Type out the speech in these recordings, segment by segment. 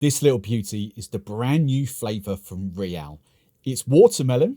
This little beauty is the brand new flavour from Réal. It's watermelon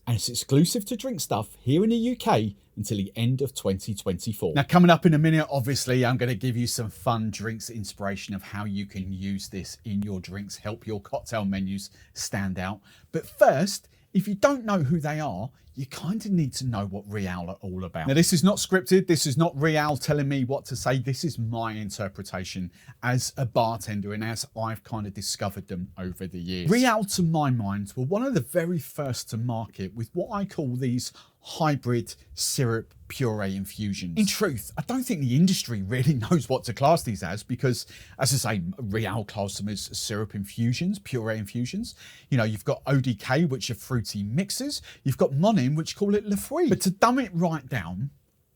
and it's exclusive to Drinkstuff here in the UK until the end of 2024. Now, coming up in a minute, obviously, I'm going to give you some fun drinks inspiration of how you can use this in your drinks, help your cocktail menus stand out. But first, if you don't know who they are, you kind of need to know what Réal are all about. Now, this is not scripted. This is not Réal telling me what to say. This is my interpretation as a bartender and as I've kind of discovered them over the years. Réal, to my mind, were one of the very first to market with what I call these hybrid syrup puree infusions. In truth, I don't think the industry really knows what to class these as because, as I say, Réal class them as syrup infusions, puree infusions. You know, you've got ODK, which are fruity mixes. You've got Monin, which call it Le Fruit. But to dumb it right down,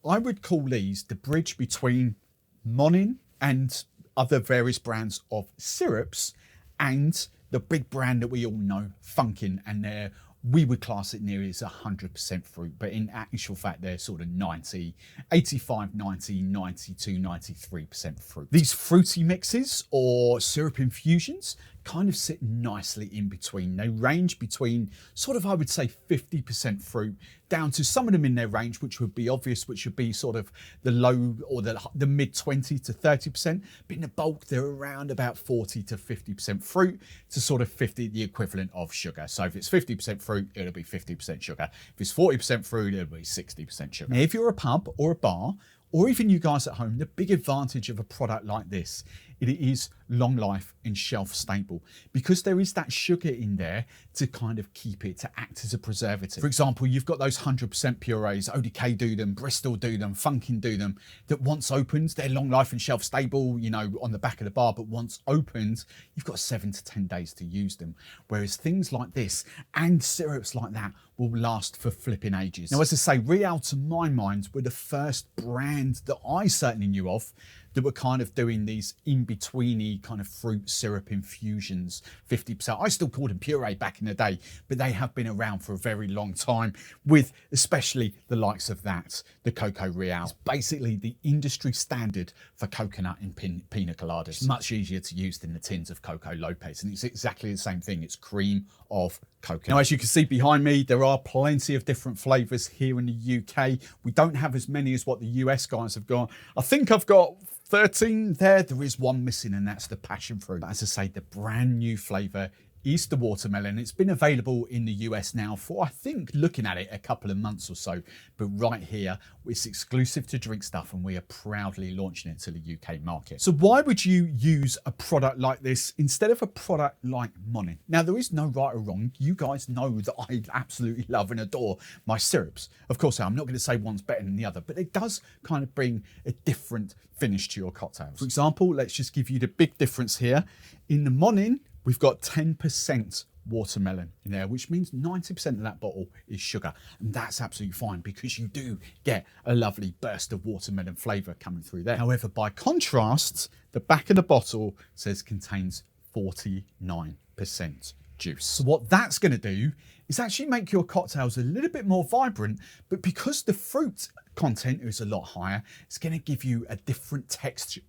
I would call these the bridge between Monin and other various brands of syrups and the big brand that we all know, Funkin, and we would class it nearly as 100% fruit, but in actual fact, they're sort of 90, 85, 90, 92, 93% fruit. These fruity mixes or syrup infusions kind of sit nicely in between. They range between sort of, I would say, 50% fruit down to some of them in their range, which would be obvious, which would be sort of the low or the mid 20 to 30%. But in the bulk, they're around about 40 to 50% fruit to sort of 50, the equivalent of sugar. So if it's 50% fruit, it'll be 50% sugar. If it's 40% fruit, it'll be 60% sugar. Now, if you're a pub or a bar, or even you guys at home, the big advantage of a product like this, it is long life and shelf stable because there is that sugar in there to kind of keep it, to act as a preservative. For example, you've got those 100% purees, ODK do them, Bristol do them, Funkin do them, that once opened, they're long life and shelf stable, you know, on the back of the bar, but once opened, you've got 7 to 10 days to use them. Whereas things like this and syrups like that will last for flipping ages. Now, as I say, Réal, to my mind, were the first brand that I certainly knew of that were kind of doing these in-betweeny kind of fruit syrup infusions, 50%. I still called them puree back in the day, but they have been around for a very long time with especially the likes of that, the Coco Réal. It's basically the industry standard for coconut and pina coladas. It's much easier to use than the tins of Coco Lopez, and it's exactly the same thing. It's cream of coconut. Now, as you can see behind me, there are plenty of different flavors here in the UK. We don't have as many as what the US guys have got. I think I've got 13 there. There is one missing, and that's the passion fruit. But as I say, the brand new flavor is the watermelon. It's been available in the US now for, I think, looking at it, a couple of months or so. But right here, it's exclusive to Drinkstuff, and we are proudly launching it to the UK market. So why would you use a product like this instead of a product like Monin? Now, there is no right or wrong. You guys know that I absolutely love and adore my syrups. Of course, I'm not going to say one's better than the other, but it does kind of bring a different finish to your cocktails. For example, let's just give you the big difference here. In the Monin, we've got 10% watermelon in there, which means 90% of that bottle is sugar. And that's absolutely fine because you do get a lovely burst of watermelon flavour coming through there. However, by contrast, the back of the bottle says contains 49% juice. So what that's going to do is actually make your cocktails a little bit more vibrant, but because the fruit content is a lot higher, it's going to give you a different texture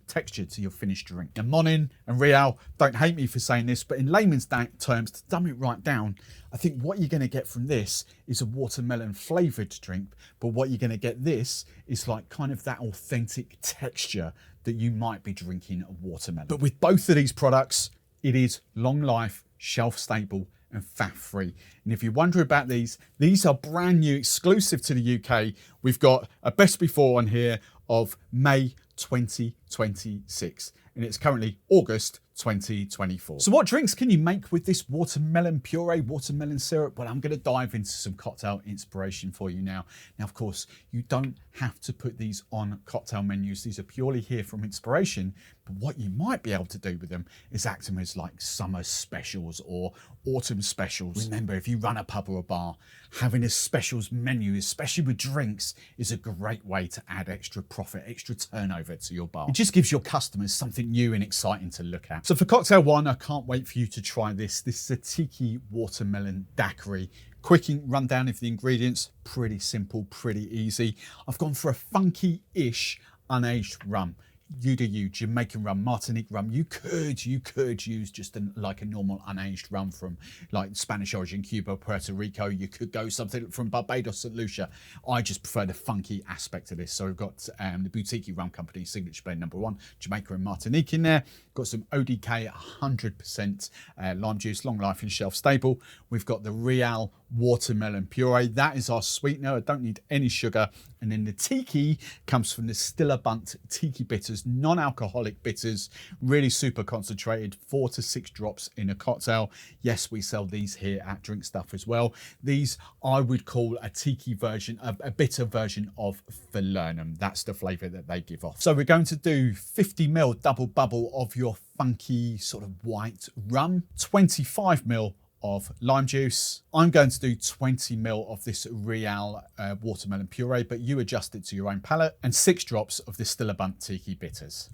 to your finished drink. Now, Monin and Réal, don't hate me for saying this, but in layman's terms, to dumb it right down, I think what you're going to get from this is a watermelon flavoured drink, but what you're going to get this is like kind of that authentic texture that you might be drinking a watermelon. But with both of these products, it is long life, shelf stable, and fat free. And if you wonder about these are brand new, exclusive to the UK. We've got a best before on here of May 2026, and it's currently August 2024. So what drinks can you make with this watermelon puree, watermelon syrup? Well, I'm going to dive into some cocktail inspiration for you now. Now, of course, you don't have to put these on cocktail menus. These are purely here from inspiration. But what you might be able to do with them is act them as like summer specials or autumn specials. Remember, if you run a pub or a bar, having a specials menu, especially with drinks, is a great way to add extra profit, extra turnover to your bar. It just gives your customers something new and exciting to look at. So for cocktail one, I can't wait for you to try this. This is a Tiki Watermelon Daiquiri. Quick rundown of the ingredients, pretty simple, pretty easy. I've gone for a funky-ish unaged rum. you do you, Jamaican rum, Martinique rum. You could use just like a normal unaged rum from like Spanish origin, Cuba, Puerto Rico. You could go something from Barbados, St. Lucia. I just prefer the funky aspect of this. So we've got the Boutique Rum Company, Signature Blend #1, Jamaica and Martinique in there. Got some ODK 100% lime juice, long life and shelf stable. We've got the Reál Watermelon Puree. That is our sweetener. I don't need any sugar. And then the tiki comes from the Stillabunt Tiki Bitters, non-alcoholic bitters, really super concentrated, 4 to 6 drops in a cocktail. Yes, we sell these here at Drinkstuff as well. These I would call a tiki version, a bitter version of Falernum. That's the flavour that they give off. So we're going to do 50 ml double bubble of your funky sort of white rum, 25 ml of lime juice. I'm going to do 20 ml of this Reál watermelon puree, but you adjust it to your own palate, and 6 drops of the Stillabunt Tiki Bitters.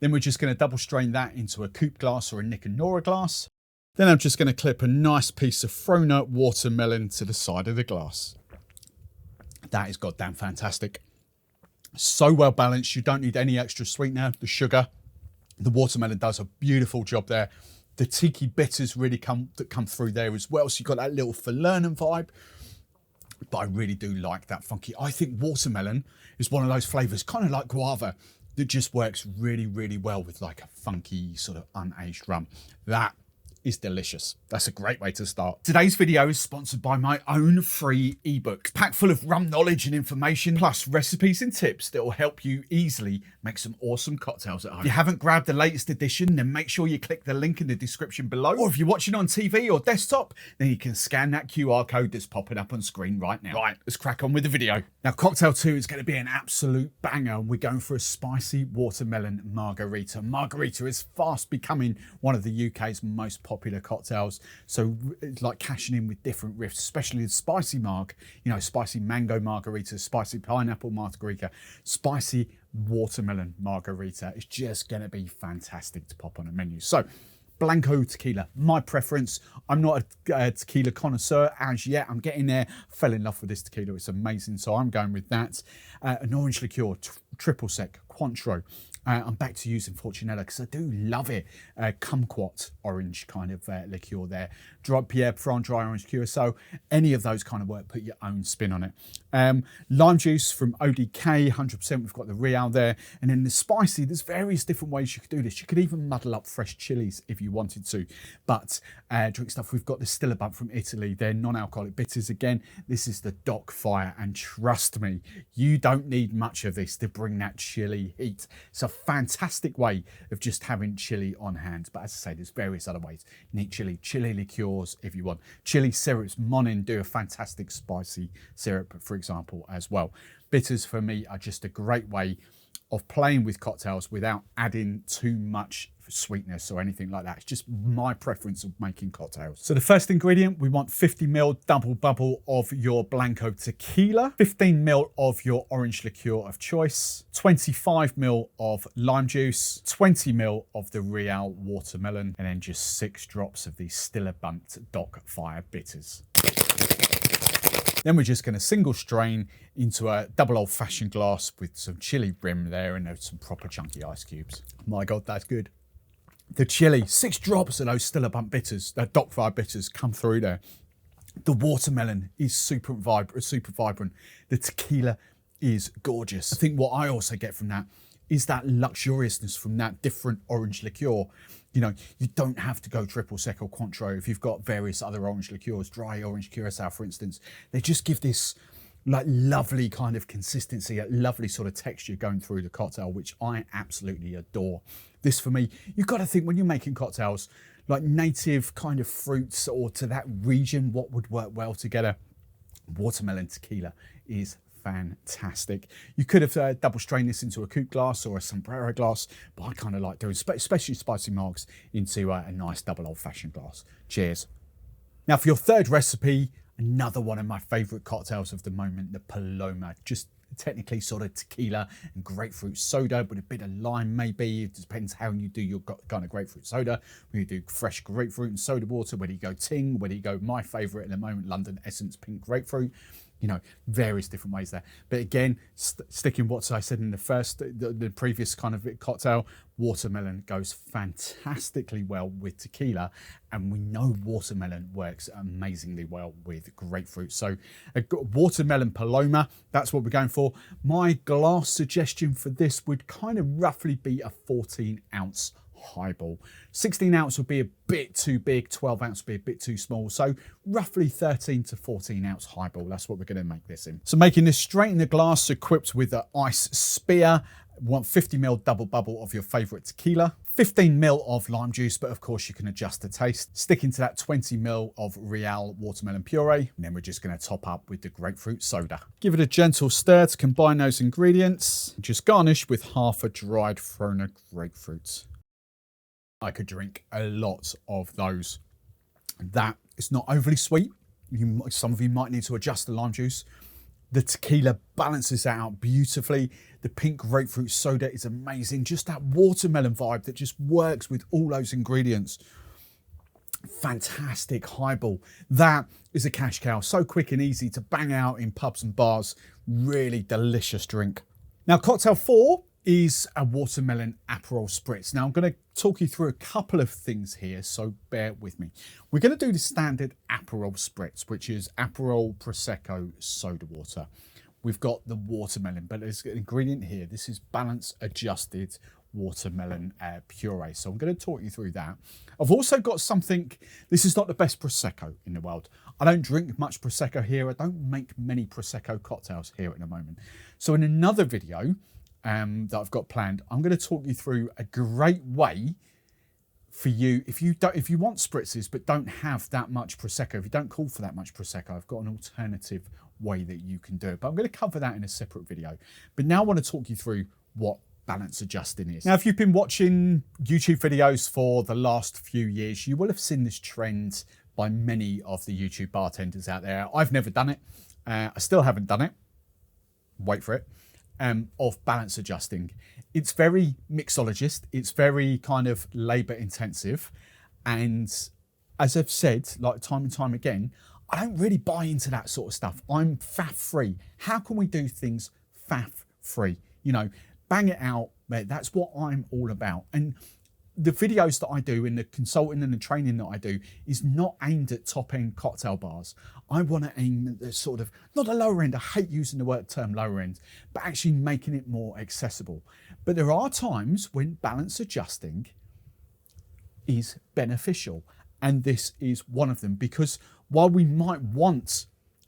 Then we're just going to double strain that into a Coupe glass or a Nick and Nora glass. Then I'm just going to clip a nice piece of Frona watermelon to the side of the glass. That is goddamn fantastic. So well balanced. You don't need any extra sweetener. The sugar, the watermelon does a beautiful job there. The tiki bitters really come through there as well. So you've got that little Falernum vibe. But I really do like that funky. I think watermelon is one of those flavours, kind of like guava, that just works really, really well with like a funky sort of unaged rum. That is delicious. That's a great way to start. Today's video is sponsored by my own free ebook, packed full of rum knowledge and information, plus recipes and tips that will help you easily make some awesome cocktails at home. If you haven't grabbed the latest edition, then make sure you click the link in the description below. Or if you're watching on TV or desktop, then you can scan that QR code that's popping up on screen right now. Right, let's crack on with the video. Now, cocktail 2 is going to be an absolute banger, and we're going for a spicy watermelon margarita. Margarita is fast becoming one of the UK's most popular cocktails, so it's like cashing in with different riffs, especially the spicy marg, you know, spicy mango margarita, spicy pineapple margarita, spicy watermelon margarita. It's just going to be fantastic to pop on a menu. So Blanco Tequila, my preference. I'm not a tequila connoisseur as yet. I'm getting there. Fell in love with this tequila. It's amazing. So I'm going with that. An orange liqueur, triple sec, Cointreau. I'm back to using Fortunella because I do love it. Kumquat orange kind of liqueur there. Pierre Perron dry orange curacao. Any of those kind of work. Put your own spin on it. Lime juice from ODK, 100%. We've got the Real there. And then the spicy, there's various different ways you could do this. You could even muddle up fresh chilies if you wanted to. But Drinkstuff, we've got the Stillabunt from Italy. They're non-alcoholic bitters again. This is the Dock Fire. And trust me, you don't need much of this to bring that chili heat. It's a fantastic way of just having chili on hand. But as I say, there's various other ways. You need chili liqueurs if you want. Chili syrups, Monin do a fantastic spicy syrup, for example, as well. Bitters for me are just a great way of playing with cocktails without adding too much sweetness or anything like that. It's just my preference of making cocktails. So the first ingredient, we want 50 ml double bubble of your Blanco Tequila, 15 ml of your orange liqueur of choice, 25 ml of lime juice, 20 ml of the Reál Watermelon, and then just 6 drops of the Stillabunt Dock Fire bitters. Then we're just going to single strain into a double old-fashioned glass with some chili rim there and some proper chunky ice cubes. My God, that's good. The chili, 6 drops of those Stillabunt bitters, the Dock Fire bitters come through there. The watermelon is super vibrant. The tequila is gorgeous. I think what I also get from that is that luxuriousness from that different orange liqueur. You know, you don't have to go triple sec or Cointreau if you've got various other orange liqueurs, dry orange curacao, for instance. They just give this like lovely kind of consistency, a lovely sort of texture going through the cocktail, which I absolutely adore. This for me, you've got to think when you're making cocktails, like native kind of fruits or to that region, what would work well together. Watermelon tequila is fantastic. You could have double strained this into a coupe glass or a sombrero glass, but I kind of like doing, especially spicy margs, into a nice double old-fashioned glass. Cheers. Now for your third recipe, another one of my favorite cocktails of the moment, the Paloma. Just technically sort of tequila and grapefruit soda with a bit of lime maybe. It depends how you do your kind of grapefruit soda. Whether you do fresh grapefruit and soda water, whether you go ting, whether you go my favorite at the moment, London Essence Pink Grapefruit. You know, various different ways there. But again, sticking what I said in the previous kind of cocktail, watermelon goes fantastically well with tequila, and we know watermelon works amazingly well with grapefruit. So a watermelon Paloma, that's what we're going for. My glass suggestion for this would kind of roughly be a 14-ounce highball. 16 ounce would be a bit too big, 12 ounce would be a bit too small. So roughly 13 to 14 ounce highball. That's what we're going to make this in. So making this straight in the glass, equipped with an ice spear. Want 50 ml double bubble of your favorite tequila, 15 ml of lime juice, but of course you can adjust the taste. Sticking to that 20 ml of Reál Watermelon Puree, and then we're just going to top up with the grapefruit soda. Give it a gentle stir to combine those ingredients. Just garnish with half a dried Frona grapefruit. I could drink a lot of those. That is not overly sweet. Some of you might need to adjust the lime juice. The tequila balances that out beautifully. The pink grapefruit soda is amazing. Just that watermelon vibe that just works with all those ingredients. Fantastic highball. That is a cash cow. So quick and easy to bang out in pubs and bars. Really delicious drink. Now, cocktail 4 is a watermelon Aperol Spritz. Now I'm going to talk you through a couple of things here, so bear with me. We're going to do the standard Aperol Spritz, which is Aperol, Prosecco, soda water. We've got the watermelon, but there's an ingredient here. This is balance adjusted watermelon puree. So I'm going to talk you through that. I've also got something, this is not the best Prosecco in the world. I don't drink much Prosecco here. I don't make many Prosecco cocktails here at the moment. So in another video, that I've got planned, I'm going to talk you through a great way for you if you want spritzes but don't have that much Prosecco, if you don't call for that much Prosecco, I've got an alternative way that you can do it. But I'm going to cover that in a separate video. But now I want to talk you through what balance adjusting is. Now, if you've been watching YouTube videos for the last few years, you will have seen this trend by many of the YouTube bartenders out there. I've never done it. I still haven't done it. Wait for it. Of balance adjusting. It's very mixologist. It's very kind of labor intensive. And as I've said, like time and time again, I don't really buy into that sort of stuff. I'm faff free. How can we do things faff free? You know, bang it out. That's what I'm all about. And the videos that I do and the consulting and the training that I do is not aimed at top end cocktail bars. I want to aim at the sort of, not a lower end, I hate using the term lower end, but actually making it more accessible. But there are times when balance adjusting is beneficial. And this is one of them, because while we might want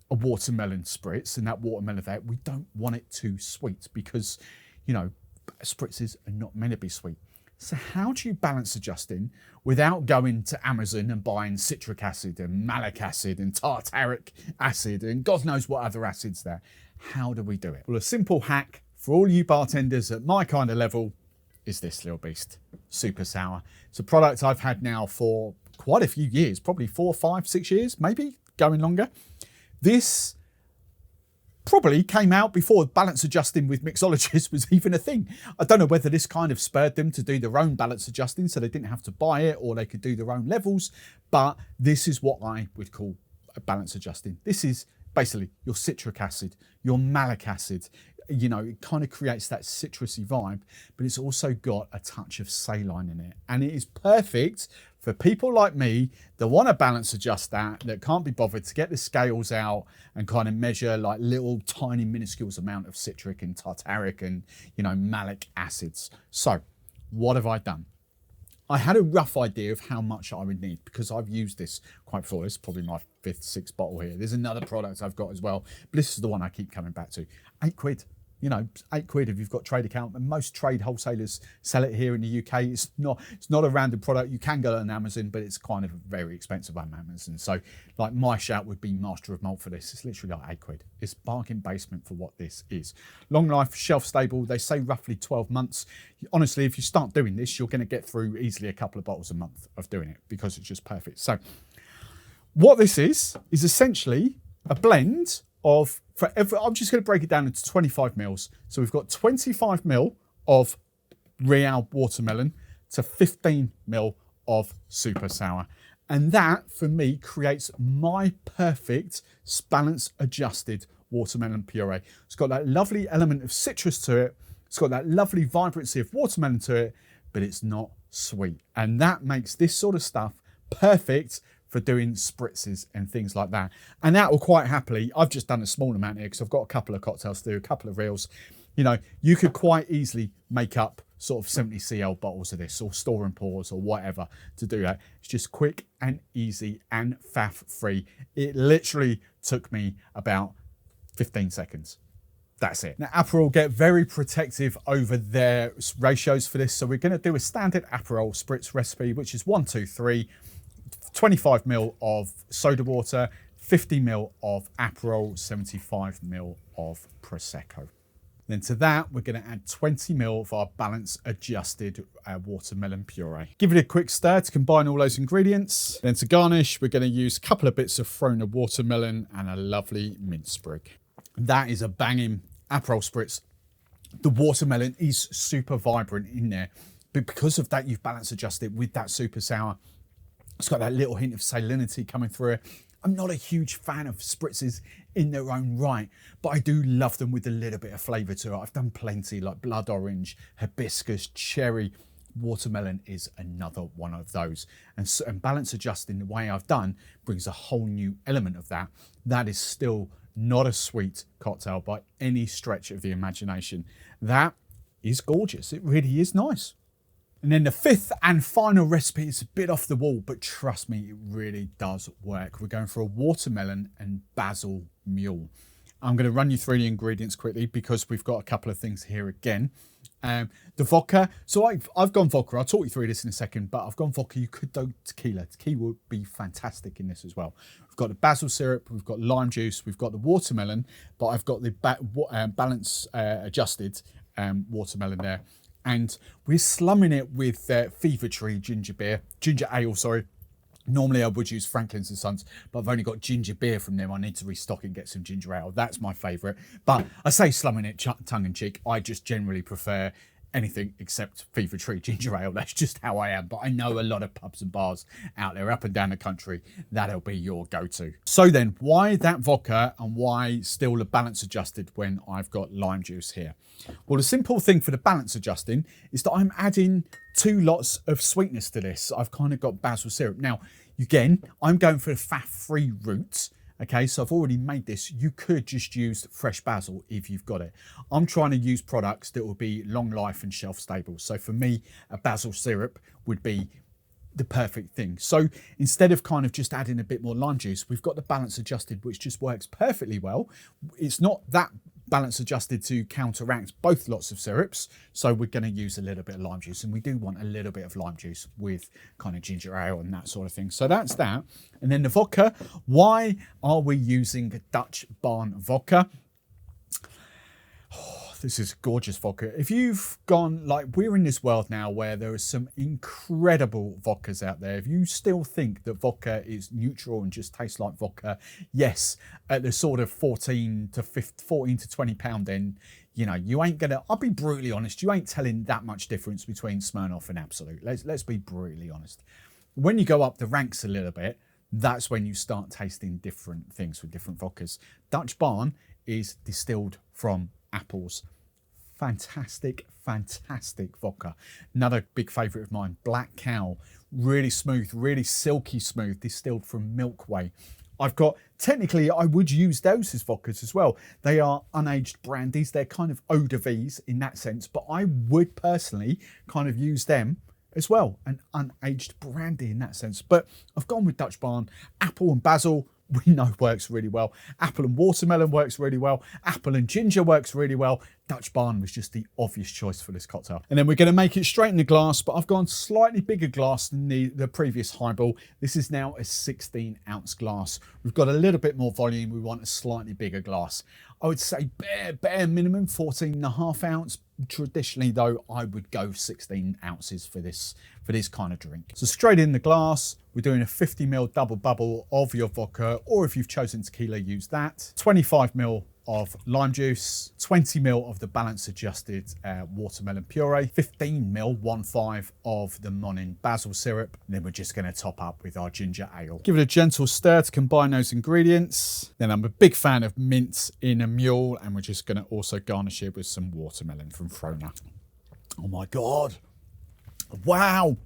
a watermelon spritz and that watermelon there, we don't want it too sweet because, you know, spritzes are not meant to be sweet. So how do you balance adjusting without going to Amazon and buying citric acid and malic acid and tartaric acid and God knows what other acids there? How do we do it? Well, a simple hack for all you bartenders at my kind of level is this little beast, Super Sour. It's a product I've had now for quite a few years, probably 4, 5, 6 years, maybe going longer. This probably came out before balance adjusting with mixologists was even a thing. I don't know whether this kind of spurred them to do their own balance adjusting so they didn't have to buy it or they could do their own levels, but this is what I would call a balance adjusting. This is basically your citric acid, your malic acid. You know, it kind of creates that citrusy vibe, but it's also got a touch of saline in it. And it is perfect for people like me that want to balance adjust that can't be bothered to get the scales out and kind of measure like little tiny minuscule amount of citric and tartaric and, you know, malic acids. So what have I done? I had a rough idea of how much I would need because I've used this quite before. This is probably my 5th, 6th bottle here. There's another product I've got as well, but this is the one I keep coming back to. £8. You know, £8 if you've got trade account, and most trade wholesalers sell it here in the UK. It's not a random product. You can go on Amazon, but it's kind of very expensive on Amazon. So like my shout would be Master of Malt for this. It's literally like £8. It's bargain basement for what this is. Long life, shelf stable. They say roughly 12 months. Honestly, if you start doing this, you're going to get through easily a couple of bottles a month of doing it because it's just perfect. So what this is essentially a blend of, I'm just going to break it down into 25 mils. So we've got 25 mil of Reál Watermelon to 15 mil of Super Sour. And that, for me, creates my perfect balance adjusted watermelon puree. It's got that lovely element of citrus to it. It's got that lovely vibrancy of watermelon to it, but it's not sweet. And that makes this sort of stuff perfect for doing spritzes and things like that. And that will quite happily, I've just done a small amount here because I've got a couple of cocktails to do, a couple of reels. You know, you could quite easily make up sort of 70 cl bottles of this, or store and pours, or whatever to do that. It's just quick and easy and faff free. It literally took me about 15 seconds. That's it. Now, Aperol get very protective over their ratios for this. So we're going to do a standard Aperol spritz recipe, which is 1, 2, 3, 25 ml of soda water, 50 ml of Aperol, 75 ml of Prosecco. Then to that, we're going to add 20 ml of our balance adjusted watermelon puree. Give it a quick stir to combine all those ingredients. Then to garnish, we're going to use a couple of bits of Frona watermelon and a lovely mint sprig. That is a banging Aperol spritz. The watermelon is super vibrant in there, but because of that, you've balance adjusted with that super sour. It's got that little hint of salinity coming through it. I'm not a huge fan of spritzes in their own right, but I do love them with a little bit of flavour to it. I've done plenty, like blood orange, hibiscus, cherry. Watermelon is another one of those. And balance adjusting the way I've done brings a whole new element of that. That is still not a sweet cocktail by any stretch of the imagination. That is gorgeous. It really is nice. And then the fifth and final recipe is a bit off the wall, but trust me, it really does work. We're going for a watermelon and basil mule. I'm going to run you through the ingredients quickly because we've got a couple of things here again. The vodka. So I've gone vodka. I'll talk you through this in a second, but I've gone vodka. You could do tequila. Tequila would be fantastic in this as well. We've got the basil syrup. We've got lime juice. We've got the watermelon, but I've got the balance adjusted watermelon there. And we're slumming it with Fever Tree ginger ale, sorry. Normally I would use Franklin's and Sons, but I've only got ginger beer from them. I need to restock and get some ginger ale. That's my favourite. But I say slumming it tongue in cheek. I just generally prefer anything except Fever Tree ginger ale. That's just how I am. But I know a lot of pubs and bars out there up and down the country, that'll be your go-to. So then, why that vodka and why still the balance adjusted when I've got lime juice here? Well, the simple thing for the balance adjusting is that I'm adding 2 lots of sweetness to this. I've kind of got basil syrup. Now, again, I'm going for the fat-free route. Okay, so I've already made this. You could just use fresh basil if you've got it. I'm trying to use products that will be long life and shelf stable. So for me, a basil syrup would be the perfect thing. So instead of kind of just adding a bit more lime juice, we've got the balance adjusted, which just works perfectly well. It's not that balance adjusted to counteract both lots of syrups. So we're going to use a little bit of lime juice, and we do want a little bit of lime juice with kind of ginger ale and that sort of thing. So that's that. And then the vodka. Why are we using Dutch Barn vodka? This is gorgeous vodka. If you've gone, like, we're in this world now where there are some incredible vodkas out there. If you still think that vodka is neutral and just tastes like vodka, yes, at the sort of 14 to £20 then, you know, you ain't gonna, I'll be brutally honest, you ain't telling that much difference between Smirnoff and Absolute. Let's be brutally honest. When you go up the ranks a little bit, that's when you start tasting different things with different vodkas. Dutch Barn is distilled from apples. Fantastic vodka. Another big favourite of mine, Black Cow. Really smooth, really silky smooth, distilled from Milkway. I've got, technically, I would use those as vodkas as well. They are unaged brandies. They're kind of eau de vies in that sense, but I would personally kind of use them as well, an unaged brandy in that sense. But I've gone with Dutch Barn. Apple and basil, we know works really well. Apple and watermelon works really well. Apple and ginger works really well. Dutch Barn was just the obvious choice for this cocktail. And then we're going to make it straight in the glass, but I've gone slightly bigger glass than the previous highball. This is now a 16-ounce glass. We've got a little bit more volume. We want a slightly bigger glass. I would say bare minimum 14.5 ounce. Traditionally though, I would go 16 ounces for this kind of drink. So straight in the glass, we're doing a 50 ml double bubble of your vodka, or if you've chosen tequila, use that. 25 ml of lime juice, 20 ml of the balance adjusted watermelon puree, 15 ml, 1.5 of the Monin basil syrup. And then we're just going to top up with our ginger ale. Give it a gentle stir to combine those ingredients. Then I'm a big fan of mint in a mule, and we're just going to also garnish it with some watermelon from Frona. Oh my God. Wow.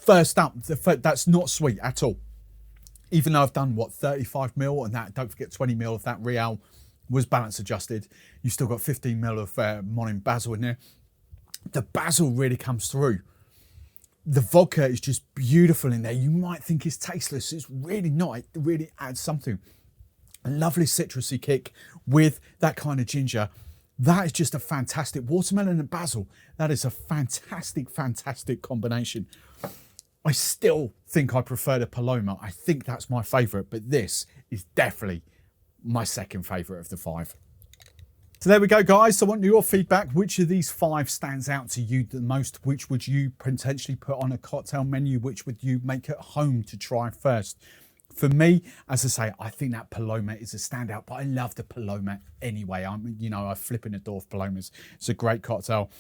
First up, that's not sweet at all. Even though I've done, what, 35 ml, and that, don't forget 20 ml of that Réal was balance adjusted. You've still got 15 ml of Monin basil in there. The basil really comes through. The vodka is just beautiful in there. You might think it's tasteless. It's really not. It really adds something. A lovely citrusy kick with that kind of ginger. That is just a fantastic watermelon and basil. That is a fantastic, fantastic combination. I still think I prefer the Paloma. I think that's my favourite, but this is definitely my second favourite of the 5. So there we go, guys. So I want your feedback. Which of these 5 stands out to you the most? Which would you potentially put on a cocktail menu? Which would you make at home to try first? For me, as I say, I think that Paloma is a standout, but I love the Paloma anyway. I flip in the door for Palomas. It's a great cocktail.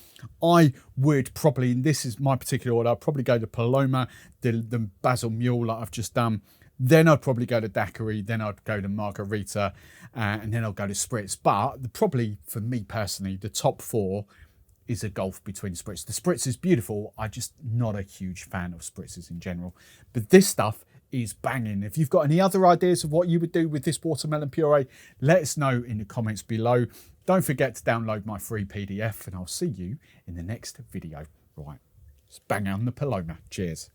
I would probably, and this is my particular order, I'd probably go to Paloma, the Basil Mule like I've just done. Then I'd probably go to Daiquiri. Then I'd go to Margarita, and then I'll go to Spritz. But probably, for me personally, the top 4 is a gulf between Spritz. The Spritz is beautiful. I'm just not a huge fan of Spritzes in general. But this stuff is banging. If you've got any other ideas of what you would do with this watermelon puree, let us know in the comments below. Don't forget to download my free PDF, and I'll see you in the next video. Right, let's bang on the Paloma. Cheers.